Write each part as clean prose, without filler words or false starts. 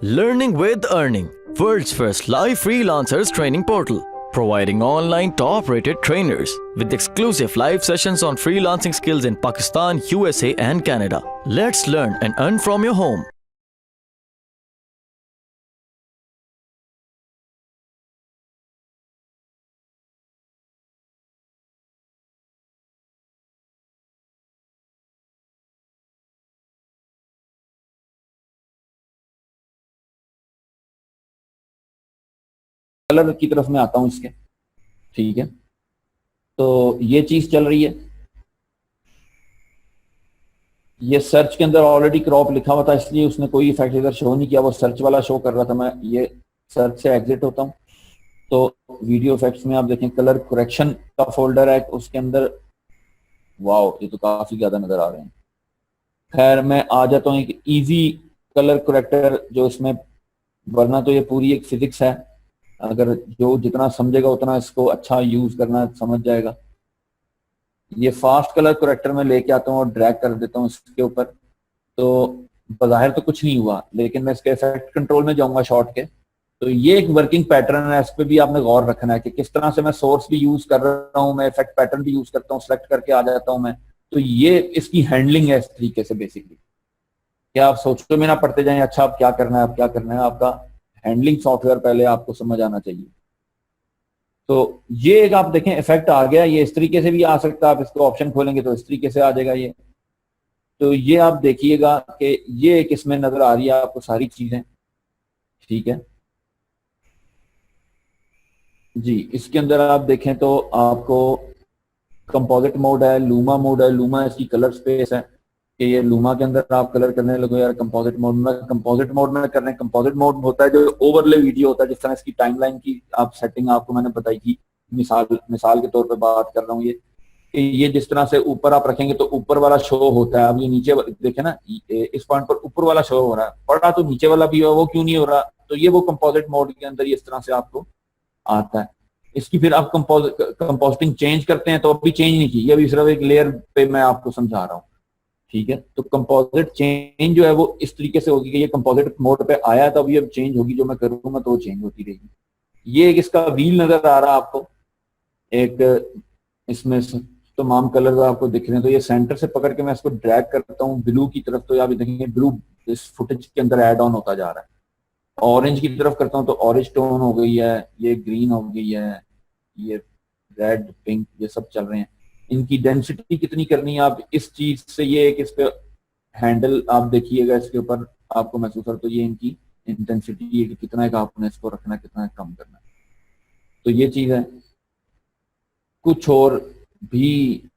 Learning with Earning, world's first live freelancers training portal, providing online top-rated trainers with exclusive live sessions on freelancing skills in Pakistan, USA and Canada. Let's learn and earn from your home. Colour की तरफ मैं आता हूं इसके। ठीक है, तो ये चीज चल रही है। ये सर्च के अंदर ऑलरेडी क्रॉप लिखा हुआ था, इसलिए उसने कोई इफेक्ट इधर शो नहीं किया, वो सर्च वाला शो कर रहा था। मैं ये सर्च से एग्जिट होता हूँ तो वीडियो इफेक्ट्स में आप देखें कलर करेक्शन का फोल्डर है, उसके अंदर वाओ ये तो काफी ज्यादा नजर आ रहे हैं। खैर मैं आ जाता हूँ एक इजी कलर करेक्टर जो इसमें, वरना तो ये पूरी एक फिजिक्स है, अगर जो जितना समझेगा उतना इसको अच्छा यूज करना समझ जाएगा। ये फास्ट कलर करेक्टर में लेके आता हूँ और ड्रैग कर देता हूँ इसके ऊपर। तो बाहर तो कुछ नहीं हुआ, लेकिन मैं इसके इफेक्ट कंट्रोल में जाऊंगा शॉर्ट के। तो ये एक वर्किंग पैटर्न है, इस पर भी आपने गौर रखना है कि किस तरह से मैं सोर्स भी यूज कर रहा हूँ, मैं इफेक्ट पैटर्न भी यूज करता हूँ, सेलेक्ट करके आ जाता हूँ मैं। तो ये इसकी हैंडलिंग है इस तरीके से बेसिकली। क्या आप सोचते में ना पढ़ते जाएं अच्छा आप क्या करना है, आप क्या करना है, आपका हैंडलिंग सॉफ्टवेयर पहले आपको समझ आना चाहिए। तो ये एक आप देखें इफेक्ट आ गया, ये इस तरीके से भी आ सकता है, आप इसको ऑप्शन खोलेंगे तो इस तरीके से आ जाएगा ये। तो ये आप देखिएगा कि ये एक इसमें नजर आ रही है आपको सारी चीजें। ठीक है जी, इसके अंदर आप देखें तो आपको कंपोजिट मोड है, लूमा मोड है। लूमा इसकी कलर स्पेस है कि ये लूमा के अंदर आप कलर करने लगो यार कंपोजिट मोड में। कंपोजिट मोड में कर रहे हैं, कंपोजिट मोड होता है जो ओवरले वीडियो होता है, जिस तरह इसकी टाइमलाइन की आप सेटिंग आपको मैंने बताई थी। मिसाल के तौर पे बात कर रहा हूँ ये कि ये जिस तरह से ऊपर आप रखेंगे तो ऊपर वाला शो होता है। अब ये नीचे देखे ना, इस पॉइंट पर ऊपर वाला शो हो रहा है, पढ़ा तो नीचे वाला भी हो, वो क्यों नहीं हो रहा? तो ये वो कंपोजिट मोड के अंदर इस तरह से आपको आता है। इसकी फिर आप कंपोस्टिंग चेंज करते हैं तो अभी चेंज नहीं की, अभी सिर्फ एक लेयर पे मैं आपको समझा रहा हूँ। ठीक है, तो कंपोजिट चेंज जो है वो इस तरीके से होगी कि ये कंपोजिट मोड पे आया तो अभी अब चेंज होगी, जो मैं करूंगा तो वो चेंज होती रहेगी। ये एक इसका व्हील नजर आ रहा है आपको, एक इसमें तमाम कलर आपको दिख रहे हैं। तो ये सेंटर से पकड़ के मैं इसको ड्रैग करता हूँ ब्लू की तरफ, तो आप देखेंगे ब्लू इस फुटेज के अंदर एड ऑन होता जा रहा है। ऑरेंज की तरफ करता हूँ तो ऑरेंज टोन हो गई है, ये ग्रीन हो गई है, ये रेड पिंक ये सब चल रहे हैं। इनकी डेंसिटी कितनी करनी है आप इस चीज से, ये एक इस पे हैंडल आप देखिएगा, इसके ऊपर आपको महसूस हो तो ये इनकी इंटेंसिटी है कि कितना एक आपने इसको रखना है, कितना कम करना है। तो ये चीज है। कुछ और भी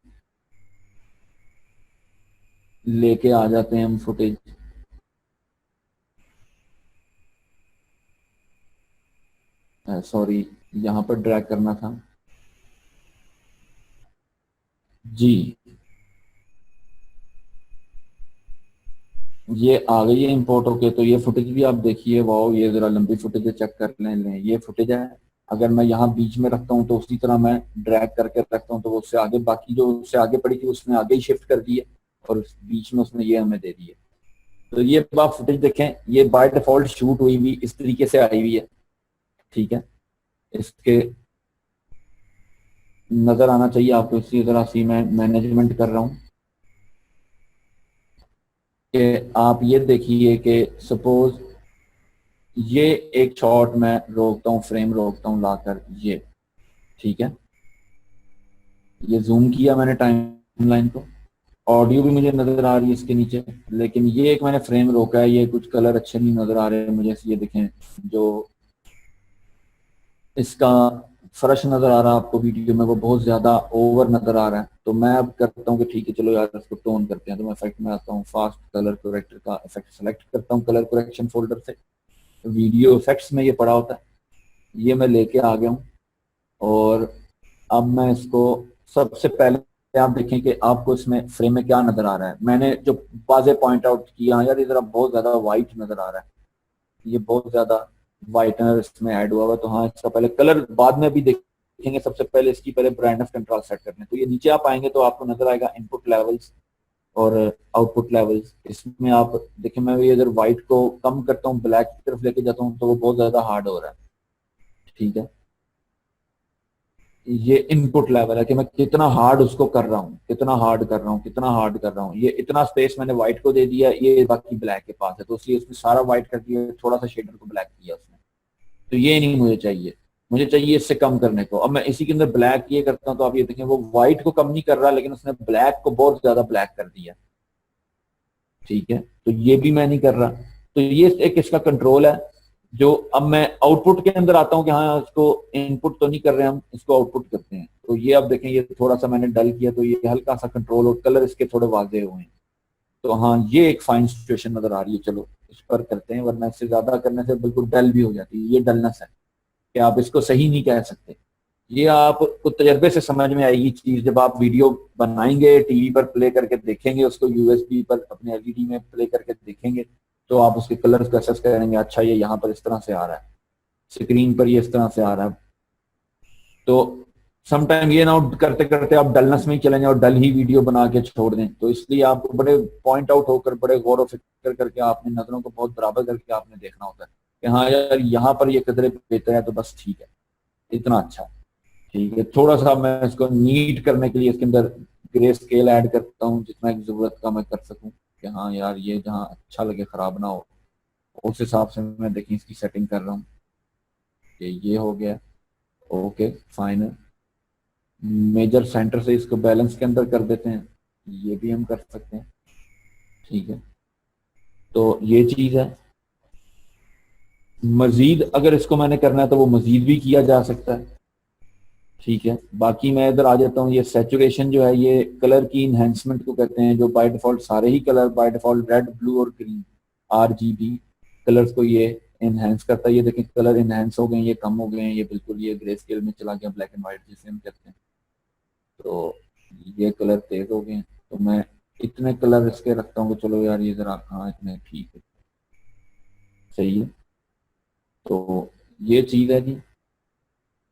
लेके आ जाते हैं हम फुटेज। सॉरी, यहाँ पर ड्रैग करना था जी। ये आ गई है इंपोर्ट होके। तो ये फुटेज भी आप देखिए, वाओ ये जरा लंबी फुटेज चेक कर लें। ये फुटेज है, अगर मैं यहाँ बीच में रखता हूँ तो उसी तरह मैं ड्रैग करके रखता हूँ तो वो उससे आगे, बाकी जो उससे आगे पड़ी थी उसने आगे ही शिफ्ट कर दी है और बीच में उसने ये हमें दे दी है। तो ये आप फुटेज देखें, ये बाय डिफॉल्ट शूट हुई हुई इस तरीके से आई हुई है। ठीक है, इसके नजर आना चाहिए आपको, इसी तरह से मैं मैनेजमेंट कर रहा हूँ कि आप ये देखिए कि सपोज ये एक शॉट मैं रोकता हूँ, फ्रेम रोकता हूँ लाकर ये। ठीक है, ये जूम किया मैंने टाइमलाइन को, ऑडियो भी मुझे नजर आ रही है इसके नीचे, लेकिन ये एक मैंने फ्रेम रोका है, ये कुछ कलर अच्छे नहीं नजर आ रहे मुझे। ये देखें जो इसका फर्श नजर आ रहा है आपको वीडियो में वो बहुत ज्यादा ओवर नजर आ रहा है। तो मैं अब करता हूँ कि ठीक है चलो यार इसको टोन करते हैं। तो मैं इफेक्ट में आता हूँ, फास्ट कलर करेक्टर का इफेक्ट सेलेक्ट करता हूँ कलर करेक्शन फोल्डर से, वीडियो इफेक्ट्स में ये पड़ा होता है, ये मैं लेके आ गया हूँ। और अब मैं इसको सबसे पहले आप देखें कि आपको इसमें फ्रेम में क्या नजर आ रहा है। मैंने जो वाजे पॉइंट आउट किया यार, ये जरा बहुत ज्यादा वाइट नजर आ रहा है, ये बहुत ज्यादा वाइटनर इसमें ऐड हुआ हुआ। तो हाँ, इसका पहले कलर बाद में भी देखेंगे, सबसे पहले इसकी पहले ब्राइटनेस कंट्रास्ट सेट करने। तो ये नीचे आप आएंगे तो आपको नजर आएगा इनपुट लेवल्स, और आउटपुट लेवल्स, इसमें आप देखिए मैं भी अगर व्हाइट को कम करता हूँ, ब्लैक की तरफ लेके जाता हूँ, तो वो बहुत ज्यादा हार्ड हो रहा है। ठीक है, ये इनपुट लेवल है कि मैं कितना हार्ड उसको कर रहा हूँ, कितना हार्ड कर रहा हूँ, कितना हार्ड कर रहा हूँ। ये इतना स्पेस मैंने व्हाइट को दे दिया, ये बाकी ब्लैक के पास है, तो इसलिए उसने सारा व्हाइट कर दिया, थोड़ा सा शेडर को ब्लैक किया उसने। तो ये नहीं मुझे चाहिए, मुझे चाहिए इससे कम करने को। अब मैं इसी के अंदर ब्लैक ये करता हूँ, तो आप ये देखें वो व्हाइट को कम नहीं कर रहा, लेकिन उसने ब्लैक को बहुत ज्यादा ब्लैक कर दिया। ठीक है, तो ये भी मैं नहीं कर रहा। तो ये एक इसका कंट्रोल है। जो अब मैं आउटपुट के अंदर आता हूँ कि हाँ इसको इनपुट तो नहीं कर रहे हम, इसको आउटपुट करते हैं। तो ये आप देखें, ये थोड़ा सा मैंने डल किया, तो ये हल्का सा कंट्रोल और कलर इसके थोड़े वाजे हुए हैं। तो हाँ, ये एक फाइन सिचुएशन नजर आ रही है। चलो इस पर करते हैं, वरना इससे ज्यादा करने से बिल्कुल डल भी हो जाती है। ये डलनेस है कि आप इसको सही नहीं कह सकते। ये आपको तजर्बे से समझ में आएगी चीज, जब आप वीडियो बनाएंगे, टीवी पर प्ले करके देखेंगे, उसको यूएसबी पर अपने एलईडी में प्ले करके देखेंगे, तो आप उसके कलर्स को असेस करेंगे। अच्छा, ये यहाँ पर इस तरह से आ रहा है, स्क्रीन पर ये इस तरह से आ रहा है। तो समटाइम ये ना करते करते आप डलनेस में ही चले जाए और डल ही वीडियो बना के छोड़ दें। तो इसलिए आपको बड़े पॉइंट आउट होकर, बड़े गौर व फिक्र करके, आपने नजरों को बहुत बराबर करके आपने देखना होता है कि हाँ यार यहाँ पर ये कदरे बेहतर है, तो बस ठीक है, इतना अच्छा। ठीक है, थोड़ा सा मैं इसको नीट करने के लिए इसके अंदर ग्रे स्केल ऐड करता हूँ, जितना एक जरूरत का मैं कर सकूं कि हाँ यार ये जहाँ अच्छा लगे, खराब ना हो, उस हिसाब से मैं देखिए इसकी सेटिंग कर रहा हूँ कि ये हो गया। Okay fine. मेजर सेंटर से इसको बैलेंस के अंदर कर देते हैं, ये भी हम कर सकते हैं। ठीक है, तो ये चीज है। मजीद अगर इसको मैंने करना है तो वो मजीद भी किया जा सकता है। ठीक है, बाकी मैं इधर आ जाता हूँ। ये सैचुरेशन जो है, ये कलर की इन्हेंसमेंट को कहते हैं, जो बाय डिफॉल्ट सारे ही colour by default red, blue और ग्रीन RGB कलर्स को ये इनहेंस करता है। ये देखें कलर इनहेंस हो गए, ये कम हो गए हैं, ये बिल्कुल ये ग्रे स्केल में चला गया, ब्लैक एंड व्हाइट जिसे हम कहते हैं। तो ये कलर तेज हो गए हैं, तो मैं इतने कलर इसके रखता हूँ कि चलो यार ये जरा, हाँ इतने ठीक है, सही है। तो ये चीज है जी,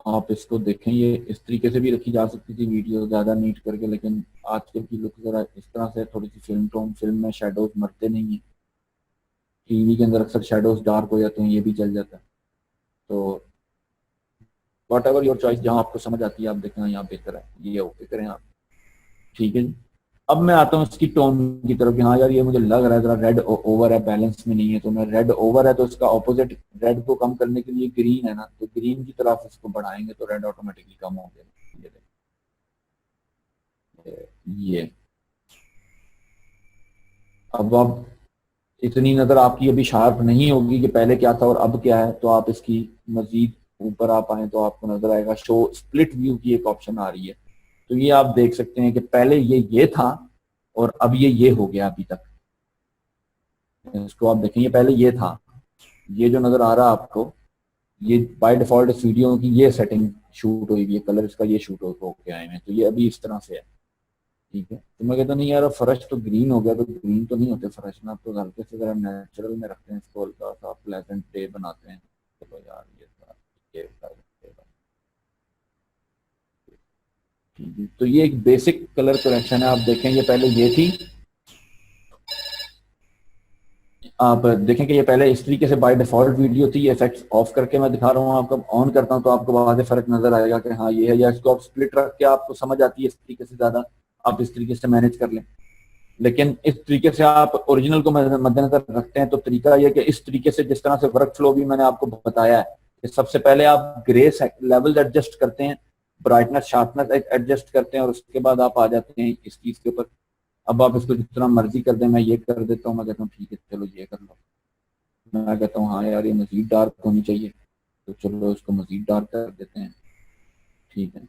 आप इसको देखें। ये इस तरीके से भी रखी जा सकती थी वीडियो ज्यादा नीट करके, लेकिन आजकल की लुक जरा इस तरह से, थोड़ी सी फिल्म टोन, फिल्म में शेडोज मरते नहीं है। टीवी के अंदर अक्सर शेडोज डार्क हो जाते हैं, ये भी चल जाता है। तो वॉट एवर योर चॉइस, जहाँ आपको समझ आती है आप देखें यहाँ बेहतर है, ये ओके करें आप। ठीक है जी, अब मैं आता हूँ इसकी टोन की तरफ कि हाँ यार ये मुझे लग रहा है जरा रेड ओवर है, बैलेंस में नहीं है। तो मैं रेड ओवर है, तो इसका ऑपोजिट, रेड को कम करने के लिए ग्रीन है ना, तो ग्रीन की तरफ इसको बढ़ाएंगे तो रेड ऑटोमेटिकली कम हो गया। ये अब इतनी नजर आपकी अभी शार्प नहीं होगी कि पहले क्या था और अब क्या है। तो आप इसकी मजीद ऊपर आप आए तो आपको नजर आएगा शो स्प्लिट व्यू की एक ऑप्शन आ रही है। तो ये आप देख सकते हैं कि पहले ये था और अब ये हो गया अभी तक। इसको आप देखें, ये पहले ये था, ये जो नजर आ रहा है आपको, ये बाय डिफॉल्ट इस वीडियो की ये सेटिंग शूट हुई है, कलर इसका ये शूट होके आए हैं, तो ये अभी इस तरह से है। ठीक है, तो मैं कहता नहीं यार फर्श तो ग्रीन हो गया, तो ग्रीन तो नहीं होते फर्श ना, तो हल्के से जरा नेचुरल में रखते हैं इसको, हल्का सा प्लेजेंट डे बनाते हैं। चलो यार ये ठीक है, तो ये एक बेसिक कलर करेक्शन है। आप देखें ये पहले ये थी, आप देखें कि ये पहले इस तरीके से बाय डिफॉल्ट वीडियो थी। इफेक्ट्स ऑफ करके मैं दिखा रहा हूँ आपको, ऑन करता हूँ तो आपको वाज़ेह फर्क नजर आएगा कि हाँ ये है। या इसको आप स्प्लिट रख के आपको समझ आती है इस तरीके से, ज्यादा आप इस तरीके से मैनेज कर लें। लेकिन इस तरीके से आप ओरिजिनल को मद्देनजर रखते हैं तो तरीका यह कि इस तरीके से, जिस तरह से वर्क फ्लो भी मैंने आपको बताया है कि सबसे पहले आप ग्रे लेवल एडजस्ट करते हैं, ब्राइटनेस शार्पनेस एडजस्ट करते हैं, और उसके बाद आप आ जाते हैं इस चीज के ऊपर। अब आप इसको जितना मर्जी कर दें, मैं ये कर देता हूँ, मैं कहता हूँ ठीक है चलो ये कर लो। मैं कहता हूँ हाँ यार ये मजीद डार्क होनी चाहिए, तो चलो इसको मजीद डार्क कर देते हैं। ठीक है,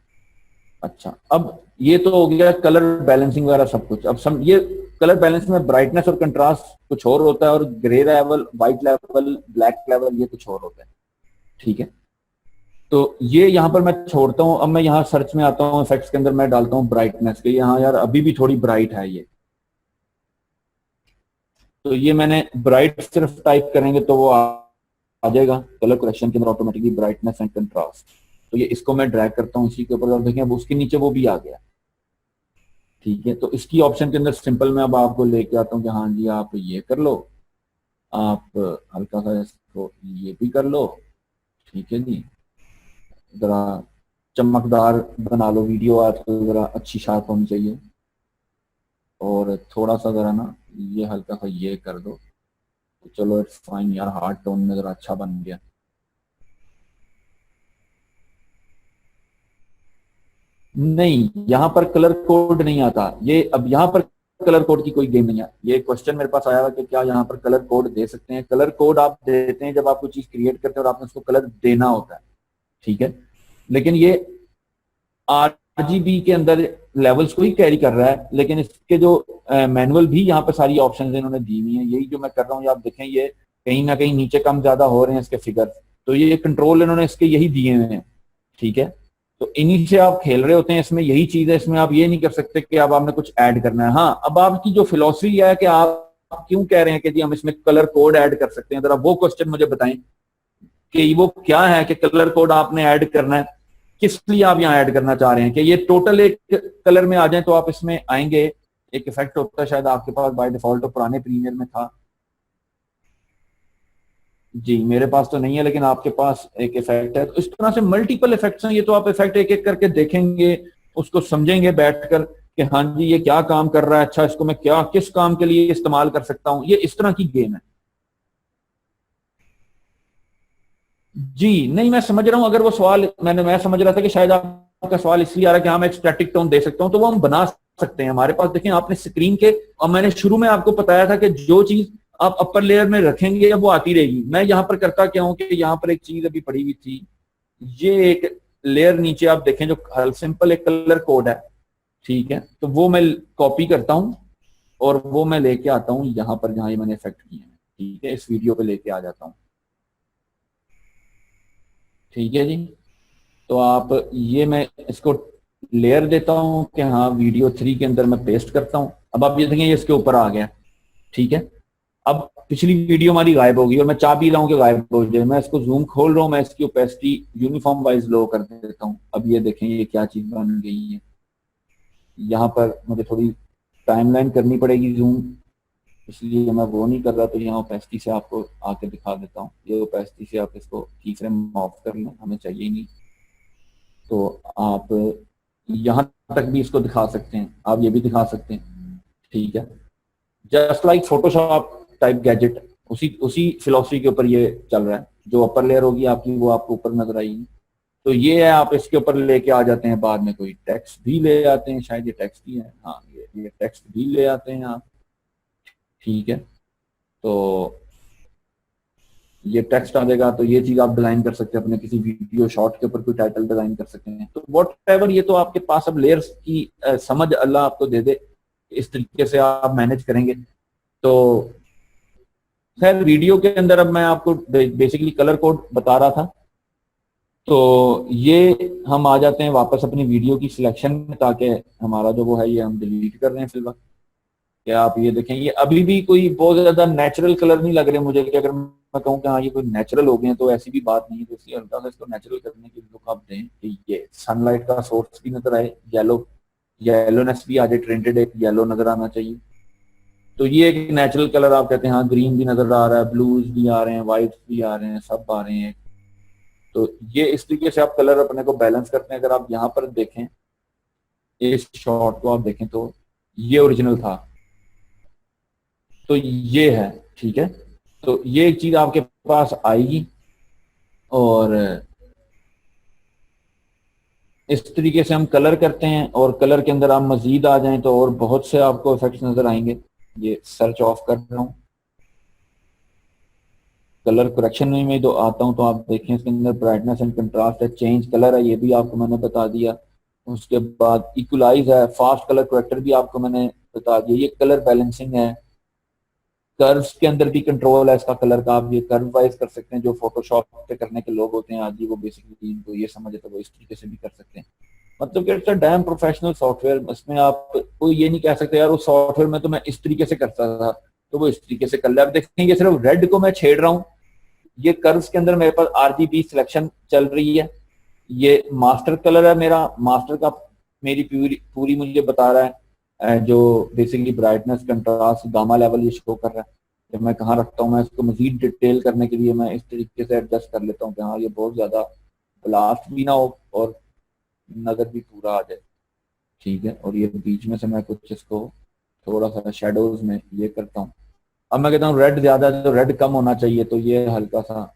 अच्छा अब ये तो हो गया कलर बैलेंसिंग वगैरह सब कुछ। अब ये कलर बैलेंस में ब्राइटनेस और कंट्रास्ट कुछ और होता है, और grey level, white level, black level ये कुछ और होता है। ठीक है, तो ये यहाँ पर मैं छोड़ता हूँ। अब मैं यहाँ सर्च में आता हूँ, इफेक्ट्स के अंदर मैं डालता हूँ ब्राइटनेस के, यहाँ यार अभी भी थोड़ी ब्राइट है ये। तो ये मैंने ब्राइट सिर्फ टाइप करेंगे तो वो आ जाएगा कलर करेक्शन के अंदर ऑटोमेटिकली, ब्राइटनेस एंड कंट्रास्ट। तो ये इसको मैं ड्रैग करता हूँ इसी के ऊपर, और देखें अब उसके नीचे वो भी आ गया। ठीक है, तो इसकी ऑप्शन के अंदर सिंपल मैं अब आपको लेके आता हूँ कि हाँ जी आप ये कर लो, आप हल्का सा इसको ये भी कर लो, ठीक है जी, जरा चमकदार बना लो वीडियो, आजकल जरा अच्छी शार्प होनी चाहिए, और थोड़ा सा जरा ना ये हल्का सा ये कर दो, तो चलो इट्स फाइन यार, हार्ड टोन में जरा अच्छा बन गया। नहीं, यहाँ पर कलर कोड नहीं आता, ये अब यहाँ पर कलर कोड की कोई गेम नहीं है। ये क्वेश्चन मेरे पास आया हुआ कि क्या यहाँ पर कलर कोड दे सकते हैं। कलर कोड आप देते हैं जब आप कोई चीज क्रिएट करते हैं और आपने उसको कलर देना होता है, ठीक है, लेकिन ये आरजीबी के अंदर लेवल्स को ही कैरी कर रहा है, लेकिन इसके जो मैनुअल भी यहाँ पर सारी ऑप्शन इन्होंने दी हुई है। यही जो मैं कर रहा हूँ, ये आप देखें, ये कहीं ना कहीं नीचे कम ज्यादा हो रहे हैं इसके फिगर, तो ये कंट्रोल इन्होंने इसके यही दिए हुए हैं, ठीक है, तो इन्हीं से आप खेल रहे होते हैं। इसमें यही चीज है, इसमें आप ये नहीं कर सकते कि अब आपने कुछ ऐड करना है। हाँ, अब आपकी जो फिलॉसफी है कि आप क्यों कह रहे हैं कि जी हम इसमें कलर कोड ऐड कर सकते हैं, जरा वो क्वेश्चन मुझे बताएं कि वो क्या है कि कलर कोड आपने ऐड करना है, किस लिए आप यहाँ ऐड करना चाह रहे हैं कि ये टोटल एक कलर में आ जाए। तो आप इसमें आएंगे, एक इफेक्ट होता है शायद आपके पास बाय डिफॉल्ट, तो पुराने प्रीमियर में था जी, मेरे पास तो नहीं है, लेकिन आपके पास एक इफेक्ट है। तो इस तरह से मल्टीपल इफेक्ट्स हैं, ये तो आप इफेक्ट एक एक करके देखेंगे, उसको समझेंगे बैठकर कि हाँ जी ये क्या काम कर रहा है, अच्छा इसको मैं क्या किस काम के लिए इस्तेमाल कर सकता हूँ। ये इस तरह की गेम है जी। नहीं, मैं समझ रहा हूँ, अगर वो सवाल मैं समझ रहा था कि शायद आपका सवाल इसलिए आ रहा है कि हाँ मैं एक स्टैटिक टोन दे सकता हूँ, तो वो हम बना सकते हैं। हमारे पास देखें, आपने स्क्रीन के, और मैंने शुरू में आपको बताया था कि जो चीज आप अपर लेयर में रखेंगे वो आती रहेगी। मैं यहाँ पर करता क्या हूँ कि यहाँ पर एक चीज अभी पड़ी हुई थी, ये एक लेयर नीचे आप देखें जो सिंपल एक कलर कोड है, ठीक है, तो वो मैं कॉपी करता हूँ और वो मैं लेके आता हूँ यहाँ पर जहाँ ये मैंने इफेक्ट किए हैं, ठीक है, इस वीडियो पे लेके आ जाता हूँ, ठीक है जी। तो आप ये मैं इसको लेयर देता हूँ कि हाँ वीडियो 3 के अंदर मैं पेस्ट करता हूँ। अब आप ये देखें, ये इसके ऊपर आ गया, ठीक है। अब पिछली वीडियो हमारी गायब होगी और मैं चाह भी रहा हूँ कि गायब हो जाए। मैं इसको जूम खोल रहा हूँ, मैं इसकी ओपेसिटी यूनिफॉर्म वाइज लो कर देता हूँ। अब ये देखें ये क्या चीज बन गई है। यहाँ पर मुझे थोड़ी टाइमलाइन करनी पड़ेगी जूम, इसलिए मैं वो नहीं कर रहा, तो यहाँ ओपेसिटी से आपको आके दिखा देता हूँ। ये ओपेसिटी से आप इसको की फ्रेम ऑफ कर लें, हमें चाहिए ही नहीं। तो आप यहाँ तक भी इसको दिखा सकते हैं, आप ये भी दिखा सकते हैं, ठीक है। Just like Photoshop type gadget, उसी उसी फिलोसफी के ऊपर ये चल रहा है। जो अपर लेयर होगी आपकी वो आपको ऊपर नजर आएगी, तो ये है। आप इसके ऊपर लेके आ जाते हैं, बाद में कोई टेक्स्ट भी ले आते हैं, शायद ये टेक्स्ट ही है, हाँ ये टेक्स्ट भी ले आते हैं आप, ठीक है। तो ये टेक्स्ट आ जाएगा, तो ये चीज आप डिजाइन कर सकते हैं अपने किसी वीडियो शॉर्ट के ऊपर, कोई टाइटल डिजाइन कर सकते हैं। तो वॉट एवर, ये तो आपके पास अब लेयर्स की समझ अल्लाह आपको दे दे, इस तरीके से आप मैनेज करेंगे। तो खैर वीडियो के अंदर अब मैं आपको बेसिकली कलर कोड बता रहा था। तो ये हम आ जाते हैं वापस अपनी वीडियो की सिलेक्शन में, ताकि हमारा जो वो है ये हम डिलीट कर रहे हैं फिलहाल। क्या आप ये देखें, ये अभी भी कोई बहुत ज्यादा नेचुरल कलर नहीं लग रहे मुझे, कि अगर मैं कहूँ कि हाँ ये कोई नेचुरल हो गए हैं, तो ऐसी भी बात नहीं है। तो इसलिए हल्का सा इसको नेचुरल करने की लुक आप दें कि ये सनलाइट का सोर्स भी नजर आए, येलोनेस भी आ जाए, ट्रेंडेड एक येलो नजर आना चाहिए। तो ये एक नेचुरल कलर आप कहते हैं, हाँ ग्रीन भी नजर आ रहा है, ब्लूज भी आ रहे हैं, व्हाइट भी आ रहे हैं, सब आ रहे हैं। तो ये इस तरीके से आप कलर अपने को बैलेंस करते हैं। अगर आप यहाँ पर देखें, इस शॉट को आप देखें, तो ये ओरिजिनल था, तो ये है, ठीक है। तो ये एक चीज आपके पास आएगी, और इस तरीके से हम कलर करते हैं। और कलर के अंदर आप मजीद आ जाएं तो और बहुत से आपको इफेक्ट्स नजर आएंगे। ये सर्च ऑफ कर रहा हूँ, कलर करेक्शन में तो आता हूँ, तो आप देखें इसके अंदर ब्राइटनेस एंड कंट्रास्ट है, चेंज कलर है, ये भी आपको मैंने बता दिया। उसके बाद इक्वलाइज है, फास्ट कलर करेक्टर भी आपको मैंने बता दिया। ये कलर बैलेंसिंग है, कर्व्स के अंदर भी कंट्रोल है इसका कलर का, आप ये कर्व वाइज कर सकते हैं। जो फोटोशॉप पे करने के लोग होते हैं आज ही, वो बेसिकली इनको ये समझे तो वो इस तरीके से भी कर सकते हैं। मतलब कि it's a dam professional software. इसमें आप कोई ये नहीं कह सकते यार उस सॉफ्टवेयर में तो मैं इस तरीके से करता था, तो वो इस तरीके से कर ले। अब देखेंगे सिर्फ रेड को मैं छेड़ रहा हूँ, ये कर्व्स के अंदर मेरे पास आरजीबी सिलेक्शन चल रही है। ये मास्टर कलर है मेरा, मास्टर का मेरी पूरी पूरी मुझे बता रहा है। जो basically brightness, contrast, gamma level ये शो कर रहा है। जब मैं कहाँ रखता हूँ, मैं इसको मजीद डिटेल करने के लिए मैं इस तरीके से एडजस्ट कर लेता हूँ कि हाँ ये बहुत ज़्यादा ब्लास्ट भी ना हो और नज़र भी पूरा आ जाए। ठीक है, और ये बीच में से मैं कुछ इसको थोड़ा सा शेडोज में ये करता हूँ। अब मैं कहता हूँ रेड ज़्यादा है तो रेड कम होना चाहिए, तो ये हल्का सा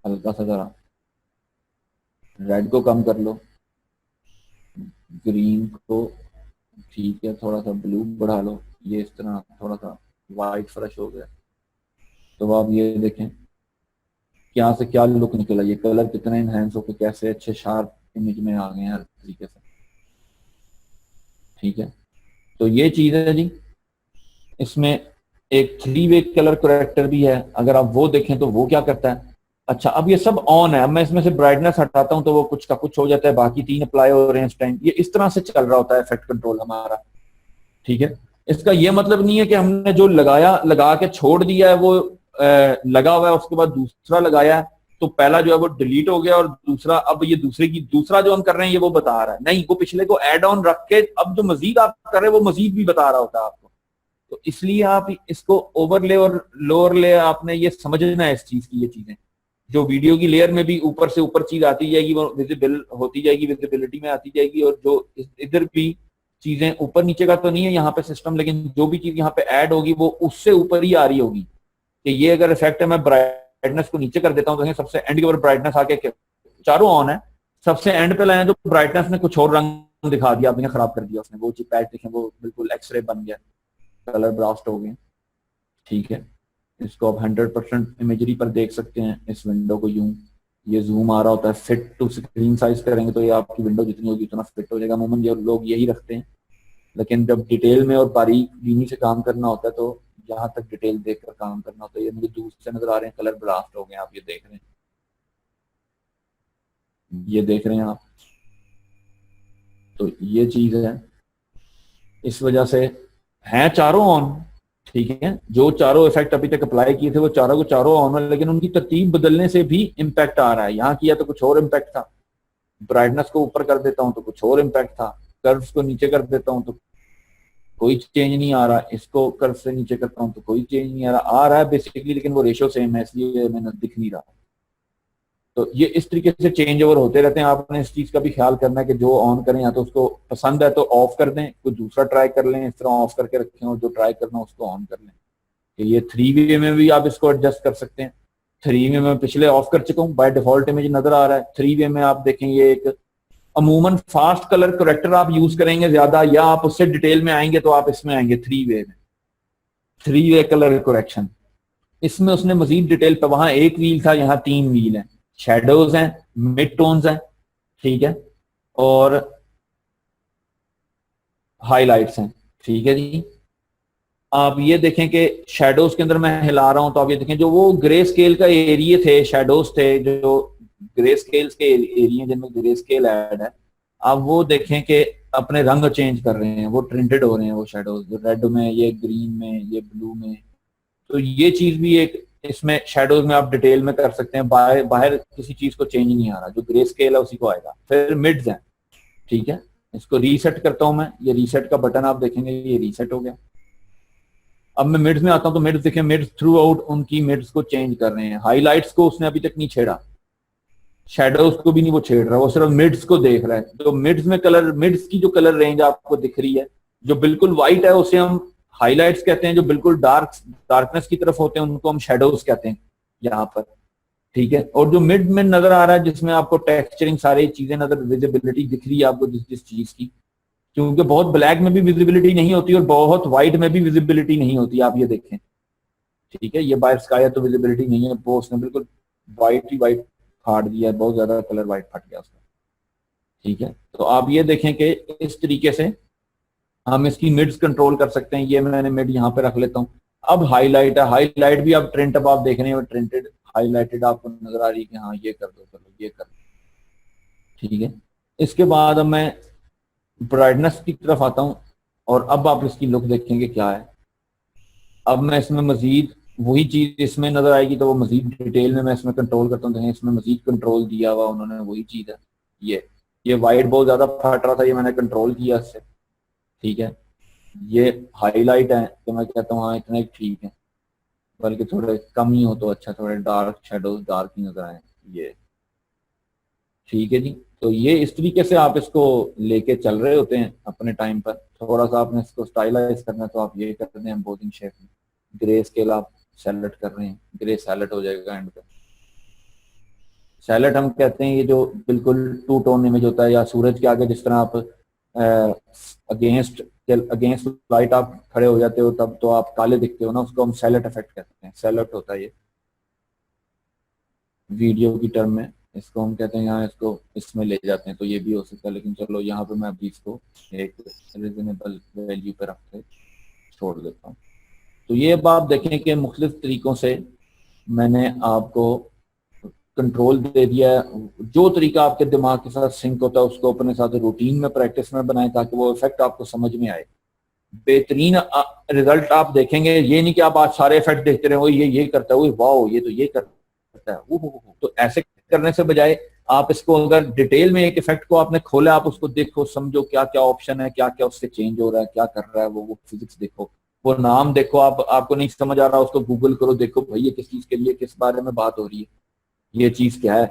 ज़रा रेड को कम कर लो, ग्रीन को ठीक है, थोड़ा सा ब्लू बढ़ा लो, ये इस तरह थोड़ा सा वाइट फ्रेश हो गया। तो आप ये देखें क्या से क्या लुक निकला, ये कलर कितने इनहेंस होकर कैसे अच्छे शार्प इमेज में आ गए हैं हर तरीके से। ठीक है, तो ये चीज है जी। इसमें एक 3-वे कलर करेक्टर भी है, अगर आप वो देखें तो वो क्या करता है। अच्छा, अब ये सब ऑन है, अब मैं इसमें से ब्राइटनेस हटाता हूं तो वो कुछ का कुछ हो जाता है, बाकी 3 अप्लाई हो रहे हैं इस टाइम। ये इस तरह से चल रहा होता है इफेक्ट कंट्रोल हमारा। ठीक है, इसका ये मतलब नहीं है कि हमने जो लगा के छोड़ दिया है वो लगा हुआ है, उसके बाद दूसरा लगाया है तो पहला जो है वो डिलीट हो गया और दूसरा, अब ये दूसरा जो हम कर रहे हैं ये वो बता रहा है। नहीं, वो पिछले को एड ऑन रख के अब जो मजीद आप कर रहे हैं वो मजीद भी बता रहा होता है आपको। तो इसलिए आप इसको ओवरले और लोअर ले आपने ये समझना है इस चीज की। ये चीजें जो वीडियो की लेयर में भी ऊपर से ऊपर चीज आती जाएगी, वो विजिबल होती जाएगी, विजिबिलिटी में आती जाएगी, और जो इधर भी चीजें ऊपर नीचे का तो नहीं है यहाँ पे सिस्टम, लेकिन जो भी चीज यहाँ पे ऐड होगी वो उससे ऊपर ही आ रही होगी। कि ये अगर इफेक्ट है, मैं ब्राइटनेस को नीचे कर देता हूँ तो सबसे एंड के ऊपर ब्राइटनेस आके चारों ऑन है, सबसे एंड पे लाए तो ब्राइटनेस ने कुछ और रंग दिखा दिया, आपने खराब कर दिया उसने। वो चीज पैच देखें वो बिल्कुल एक्सरे बन गया, कलर ब्लास्ट हो गए। ठीक है, इसको आप 100% इमेजरी पर देख सकते हैं। इस विंडो को यूं ये जूम आ रहा होता है, फिट टू स्क्रीन साइज करेंगे तो ये आपकी विंडो जितनी होगी उतना फिट हो जाएगा। अमूमन ये लोग यही रखते हैं, लेकिन जब डिटेल में और बारीक बीनी से काम करना होता है तो जहां तक डिटेल देखकर काम करना होता है। ये मुझे दूर से नजर आ रहे हैं, कलर ब्लास्ट हो गए, आप ये देख रहे हैं, ये देख रहे हैं आप। तो ये चीज है, इस वजह से है चारों ऑन। ठीक है, जो चारों इफेक्ट अभी तक अप्लाई किए थे वो चारों को चारों ऑन है, लेकिन उनकी तरतीब बदलने से भी इम्पैक्ट आ रहा है। यहाँ किया तो कुछ और इम्पैक्ट था, ब्राइटनेस को ऊपर कर देता हूँ तो कुछ और इम्पैक्ट था, कर्व्स को नीचे कर देता हूँ तो कोई चेंज नहीं आ रहा, इसको कर्व से नीचे करता हूँ तो कोई चेंज नहीं आ रहा है बेसिकली, लेकिन वो रेशो सेम है इसलिए मैंने दिख नहीं रहा। तो ये इस तरीके से चेंज ओवर होते रहते हैं। आपने इस चीज का भी ख्याल करना है कि जो ऑन करें या तो उसको पसंद है तो ऑफ कर दें, कोई दूसरा ट्राई कर लें, इस तरह ऑफ करके रखें, और जो ट्राई करना उसको ऑन कर लें। कि ये 3-वे में भी आप इसको एडजस्ट कर सकते हैं। 3-वे में पिछले ऑफ कर चुका हूँ, बाय डिफॉल्ट इमेज नजर आ रहा है। 3-वे में आप देखें ये एक अमूमन फास्ट कलर करेक्टर आप यूज करेंगे ज्यादा, या आप उससे डिटेल में आएंगे तो आप इसमें आएंगे 3-वे में, 3-वे कलर करेक्शन। इसमें उसने मजीद डिटेल पे, वहां एक व्हील था, यहाँ 3 व्हील है, शेडोज हैं, मिड टोन्स हैं, ठीक है, और हाईलाइट्स हैं। ठीक है जी, आप ये देखें कि शेडोज के अंदर मैं हिला रहा हूं तो आप ये देखें जो वो ग्रे स्केल का एरिया थे, शेडोज थे, जो ग्रे स्केल्स के एरिया जिनमें ग्रे स्केल ऐड है, आप वो देखें कि अपने रंग चेंज कर रहे हैं, वो ट्रिंटेड हो रहे हैं वो शेडोज, रेड में, ये ग्रीन में, ये ब्लू में। तो ये चीज भी एक इसमें शेडोज में आप डिटेल में कर सकते हैं। बाहर किसी चीज को चेंज नहीं आ रहा, जो ग्रे स्केल है उसी को आएगा। फिर मिड्स हैं, ठीक है, इसको रीसेट करता हूं मैं, ये रीसेट का बटन आप देखेंगे, ये रीसेट हो गया। अब मैं मिड्स में आता हूं तो मिड्स देखें, मिड्स थ्रू आउट उनकी मिड्स को चेंज कर रहे हैं। हाईलाइट्स को उसने अभी तक नहीं छेड़ा, शेडोज को भी नहीं वो छेड़ रहा, वो सिर्फ मिड्स को देख रहा है। तो मिड्स में कलर, मिड्स की जो कलर रेंज आपको दिख रही है, जो बिल्कुल व्हाइट है उसे हम हाईलाइट्स कहते हैं, जो बिल्कुल डार्कनेस की तरफ होते हैं उनको हम शेडोज कहते हैं यहाँ पर। ठीक है, और जो मिड में नजर आ रहा है जिसमें आपको टेक्सचरिंग सारी चीजें नजर, विजिबिलिटी दिख रही है आपको जिस जिस चीज की, क्योंकि बहुत ब्लैक में भी विजिबिलिटी नहीं होती और बहुत व्हाइट में भी विजिबिलिटी नहीं होती, आप ये देखें। ठीक है, ये बाहर स्काई है तो विजिबिलिटी नहीं है, वो उसने बिल्कुल व्हाइट ही व्हाइट फाड़ दिया है, बहुत ज्यादा कलर व्हाइट फट गया उसका। ठीक है, तो आप ये देखें कि इस तरीके से हम इसकी मिड्स कंट्रोल कर सकते हैं। ये मैंने मिड यहाँ पे रख लेता हूँ। अब हाईलाइट है, हाईलाइट भी आप ट्रिंट, अब आप देख रहे हैं ट्रिंटेड हाईलाइटेड आपको नजर आ रही है कि हाँ ये कर दो, चलो ये कर दो। ठीक है, इसके बाद अब मैं ब्राइटनेस की तरफ आता हूँ और अब आप इसकी लुक देखेंगे क्या है। अब मैं इसमें मजीद वही चीज इसमें नजर आएगी तो वो मजीद डिटेल में मैं इसमें कंट्रोल करता हूँ। इसमें मजीद कंट्रोल दिया हुआ उन्होंने, वही चीज है ये। ये वाइट बहुत ज्यादा फट रहा था, ये मैंने कंट्रोल किया इससे, ठीक है। ये हाईलाइट है तो मैं कहता हूँ हाँ इतना ही ठीक है, बल्कि थोड़े कम ही हो तो अच्छा, थोड़े डार्क शेडोज डार्क ही नजर आए, ये ठीक है जी। तो ये इस तरीके से आप इसको लेके चल रहे होते हैं अपने टाइम पर। थोड़ा सा आपने इसको स्टाइलाइज करना है तो आप ये करते हैं एम्बोसिंग शेप में, ग्रे स्केल आप सेलेक्ट कर रहे हैं, ग्रे सेलेक्ट हो जाएगा एंड पे। सैलेट हम कहते हैं ये जो बिल्कुल टू टोन इमेज होता है, या सूरज के आगे जिस तरह आप अगेंस्ट अगेंस्ट लाइट आप खड़े हो जाते हो तब तो आप काले दिखते हो ना, उसको हम सैलेट इफेक्ट कहते हैं। सैलेट होता है ये वीडियो की टर्म में, इसको हम कहते हैं यहाँ, इसको इसमें ले जाते हैं तो ये भी हो सकता है, लेकिन चलो यहाँ पे मैं अभी इसको एक रीजनेबल वैल्यू पे रख के छोड़ देता हूँ। तो ये अब आप देखें कि मुख्तलिफ तरीकों से मैंने आपको कंट्रोल दे दिया है। जो तरीका आपके दिमाग के साथ सिंक होता है उसको अपने साथ रूटीन में प्रैक्टिस में बनाएं ताकि वो इफेक्ट आपको समझ में आए। बेहतरीन रिजल्ट आप देखेंगे। ये नहीं कि आप आज सारे इफेक्ट देखते रहे हो, ये करता है, वाओ ये तो ये करता है, वो तो ऐसे करने से बजाय आप इसको अगर डिटेल में एक इफेक्ट को आपने खोला, आप उसको देखो, समझो क्या क्या ऑप्शन है, क्या क्या उससे चेंज हो रहा है, क्या कर रहा है वो फिजिक्स देखो, वो नाम देखो। आपको नहीं समझ आ रहा उसको गूगल करो, देखो भाई ये किस चीज के लिए किस बारे में बात हो रही है, ये चीज क्या है।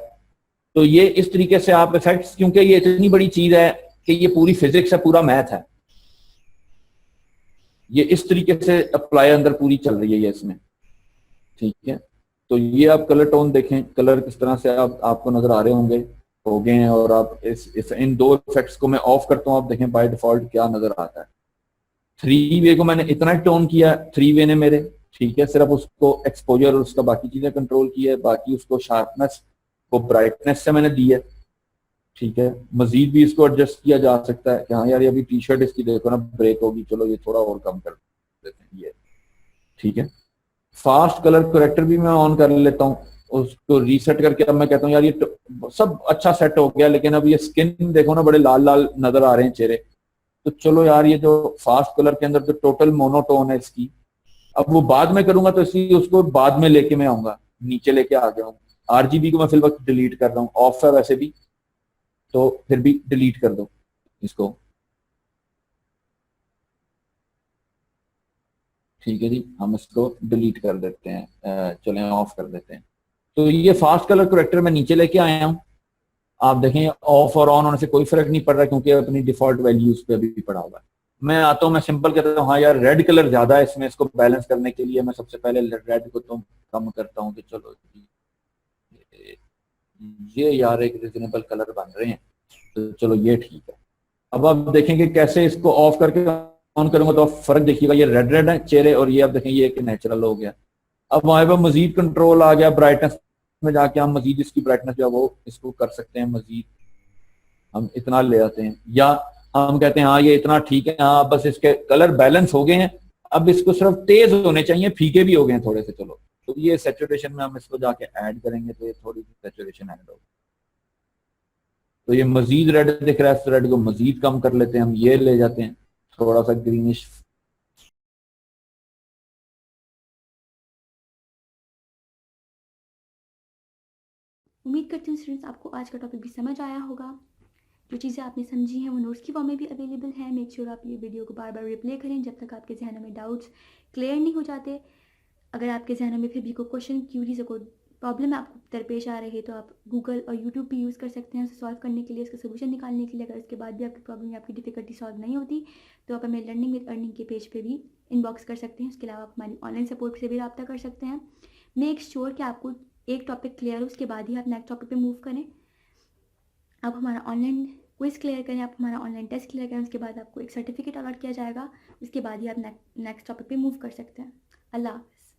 तो ये इस तरीके से आप इफेक्ट्स, क्योंकि ये इतनी बड़ी चीज है कि ये पूरी फिजिक्स है, पूरा मैथ है, ये इस तरीके से अप्लाई अंदर पूरी चल रही है ये इसमें, ठीक है। तो ये आप कलर टोन देखें, कलर किस तरह से आपको नजर आ रहे होंगे, हो गए हैं। और आप इस इन दो इफेक्ट्स को मैं ऑफ करता हूं, आप देखें बाय डिफॉल्ट क्या नजर आता है। थ्री वे को मैंने इतना टोन किया, थ्री वे ने मेरे, ठीक है, सिर्फ उसको एक्सपोजर और उसका बाकी चीजें कंट्रोल की है, बाकी उसको शार्पनेस को ब्राइटनेस से मैंने दी है, ठीक है। मजीद भी इसको एडजस्ट किया जा सकता है कि हाँ यार ये अभी टी शर्ट इसकी देखो ना ब्रेक होगी, चलो ये थोड़ा और कम कर देते हैं, ये ठीक है। फास्ट कलर करेक्टर भी मैं ऑन कर लेता हूँ, उसको रीसेट करके अब मैं कहता हूँ यार ये सब अच्छा सेट हो गया, लेकिन अब ये स्किन देखो ना बड़े लाल लाल नजर आ रहे हैं चेहरे, तो चलो यार ये जो फास्ट कलर के अंदर जो टोटल मोनोटोन है इसकी, अब वो बाद में करूंगा तो इसलिए उसको बाद में लेके मैं आऊंगा, नीचे लेके आ गया हूँ। आरजीबी को मैं फिल वक्त डिलीट कर रहा हूँ, ऑफ है वैसे भी, तो फिर भी डिलीट कर दो इसको, ठीक है जी। हम इसको डिलीट कर देते हैं, चलें ऑफ कर देते हैं। तो ये फास्ट कलर करेक्टर मैं नीचे लेके आया हूँ। आप देखें ऑफ और ऑन होने से कोई फर्क नहीं पड़ रहा क्योंकि अपनी डिफॉल्ट वैल्यूज पे अभी पड़ा हुआ है। मैं आता हूँ, मैं सिंपल कहता हूँ हाँ यार रेड कलर ज्यादा है इसमें, इसको बैलेंस करने के लिए मैं सबसे पहले रेड को तो कम करता हूँ कि चलो ये यार एक रिजनेबल कलर बन रहे हैं, तो चलो ये ठीक है। अब आप देखेंगे कैसे इसको ऑफ करके ऑन करूंगा तो आप फर्क देखिएगा, ये रेड रेड है चेहरे और ये आप देखें ये एक नेचुरल हो गया। अब वहां पर मजीद कंट्रोल आ गया, ब्राइटनेस में जाके हम मजीद इसकी ब्राइटनेस जो है वो इसको कर सकते हैं, मजीद हम इतना ले आते हैं, या हम कहते हैं हाँ ये इतना ठीक है, हाँ बस इसके कलर बैलेंस हो गए हैं, अब इसको सिर्फ तेज होने चाहिए, फीके भी हो गए हैं थोड़े से, चलो तो ये सैचुरेशन में हम इसको जाके ऐड करेंगे तो ये थोड़ी सी सैचुरेशन ऐड होगी, तो ये मजीद रेड दिख रहा है, इस रेड को मजीद कम कर लेते हैं, हम ये ले जाते हैं थोड़ा सा ग्रीनिश। उम्मीद करती हूँ स्टूडेंट्स आपको आज का टॉपिक भी समझ आया होगा। जो चीज़ें आपने समझी हैं वो नोट्स की फॉर्म में भी अवेलेबल है। मेक श्योर आप ये वीडियो को बार बार रिप्ले करें जब तक आपके जहनों में डाउट्स क्लियर नहीं हो जाते। अगर आपके जहनों में फिर भी कोई क्वेश्चन, क्यूरीज या कोई प्रॉब्लम आपको दरपेश आ रही है तो आप गूगल और यूट्यूब भी यूज़ कर सकते हैं उसे सॉल्व करने के लिए, इसका सोल्यूशन निकालने के लिए। अगर उसके बाद भी आपकी प्रॉब्लम या आपकी डिफिकल्टी सॉल्व नहीं होती तो आप हमें लर्निंग विद अर्निंग के पेज पे भी इनबॉक्स कर सकते हैं। उसके अलावा आप हमारी ऑनलाइन सपोर्ट से भी रब्ता कर सकते हैं। मेक श्योर कि आपको एक टॉपिक क्लियर हो, उसके बाद ही आप नेक्स्ट टॉपिक पे मूव करें। आप हमारा ऑनलाइन क्विज क्लियर करें, आप हमारा ऑनलाइन टेस्ट क्लियर करें, उसके बाद आपको एक सर्टिफिकेट अलॉट किया जाएगा, उसके बाद ही आप नेक्स्ट टॉपिक पे मूव कर सकते हैं। अल्लाह हाफ़िज़।